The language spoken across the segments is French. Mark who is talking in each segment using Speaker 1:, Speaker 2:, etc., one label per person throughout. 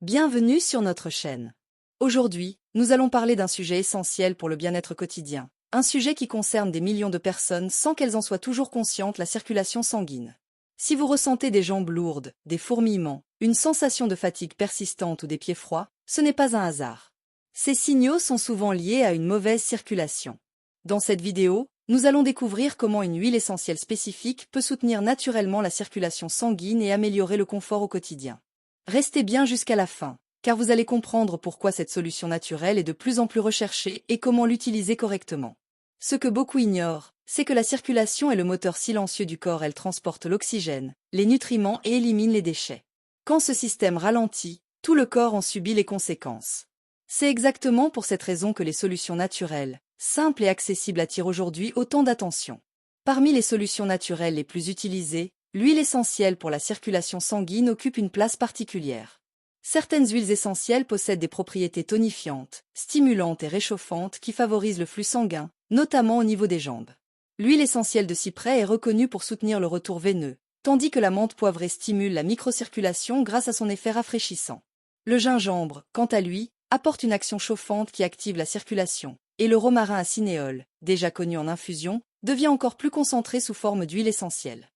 Speaker 1: Bienvenue sur notre chaîne. Aujourd'hui, nous allons parler d'un sujet essentiel pour le bien-être quotidien. Un sujet qui concerne des millions de personnes sans qu'elles en soient toujours conscientes, la circulation sanguine. Si vous ressentez des jambes lourdes, des fourmillements, une sensation de fatigue persistante ou des pieds froids, ce n'est pas un hasard. Ces signaux sont souvent liés à une mauvaise circulation. Dans cette vidéo, nous allons découvrir comment une huile essentielle spécifique peut soutenir naturellement la circulation sanguine et améliorer le confort au quotidien. Restez bien jusqu'à la fin, car vous allez comprendre pourquoi cette solution naturelle est de plus en plus recherchée et comment l'utiliser correctement. Ce que beaucoup ignorent, c'est que la circulation est le moteur silencieux du corps. Elle transporte l'oxygène, les nutriments et élimine les déchets. Quand ce système ralentit, tout le corps en subit les conséquences. C'est exactement pour cette raison que les solutions naturelles, simples et accessibles, attirent aujourd'hui autant d'attention. Parmi les solutions naturelles les plus utilisées, l'huile essentielle pour la circulation sanguine occupe une place particulière. Certaines huiles essentielles possèdent des propriétés tonifiantes, stimulantes et réchauffantes qui favorisent le flux sanguin, notamment au niveau des jambes. L'huile essentielle de cyprès est reconnue pour soutenir le retour veineux, tandis que la menthe poivrée stimule la microcirculation grâce à son effet rafraîchissant. Le gingembre, quant à lui, apporte une action chauffante qui active la circulation, et le romarin à cinéole, déjà connu en infusion, devient encore plus concentré sous forme d'huile essentielle.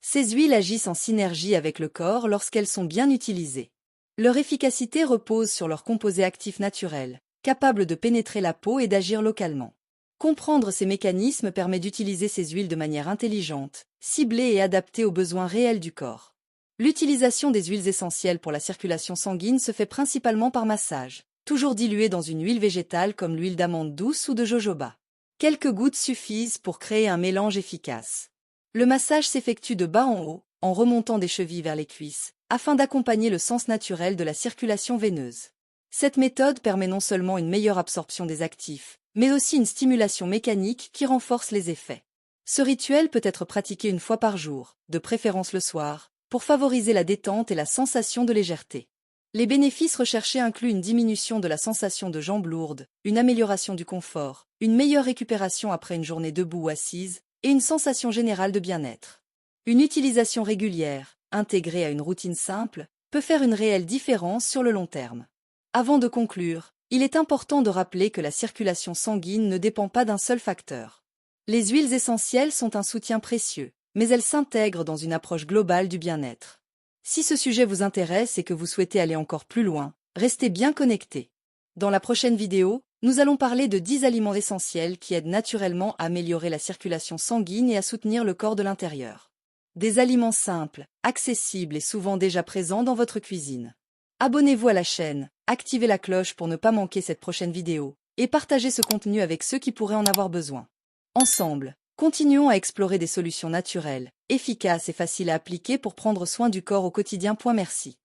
Speaker 1: Ces huiles agissent en synergie avec le corps lorsqu'elles sont bien utilisées. Leur efficacité repose sur leurs composés actifs naturels, capables de pénétrer la peau et d'agir localement. Comprendre ces mécanismes permet d'utiliser ces huiles de manière intelligente, ciblée et adaptée aux besoins réels du corps. L'utilisation des huiles essentielles pour la circulation sanguine se fait principalement par massage, toujours diluée dans une huile végétale comme l'huile d'amande douce ou de jojoba. Quelques gouttes suffisent pour créer un mélange efficace. Le massage s'effectue de bas en haut, en remontant des chevilles vers les cuisses, afin d'accompagner le sens naturel de la circulation veineuse. Cette méthode permet non seulement une meilleure absorption des actifs, mais aussi une stimulation mécanique qui renforce les effets. Ce rituel peut être pratiqué une fois par jour, de préférence le soir, pour favoriser la détente et la sensation de légèreté. Les bénéfices recherchés incluent une diminution de la sensation de jambes lourdes, une amélioration du confort, une meilleure récupération après une journée debout ou assise, et une sensation générale de bien-être. Une utilisation régulière, intégrée à une routine simple, peut faire une réelle différence sur le long terme. Avant de conclure, il est important de rappeler que la circulation sanguine ne dépend pas d'un seul facteur. Les huiles essentielles sont un soutien précieux, mais elles s'intègrent dans une approche globale du bien-être. Si ce sujet vous intéresse et que vous souhaitez aller encore plus loin, restez bien connectés. Dans la prochaine vidéo, nous allons parler de 10 aliments essentiels qui aident naturellement à améliorer la circulation sanguine et à soutenir le corps de l'intérieur. Des aliments simples, accessibles et souvent déjà présents dans votre cuisine. Abonnez-vous à la chaîne, activez la cloche pour ne pas manquer cette prochaine vidéo, et partagez ce contenu avec ceux qui pourraient en avoir besoin. Ensemble, continuons à explorer des solutions naturelles, efficaces et faciles à appliquer pour prendre soin du corps au quotidien. Merci.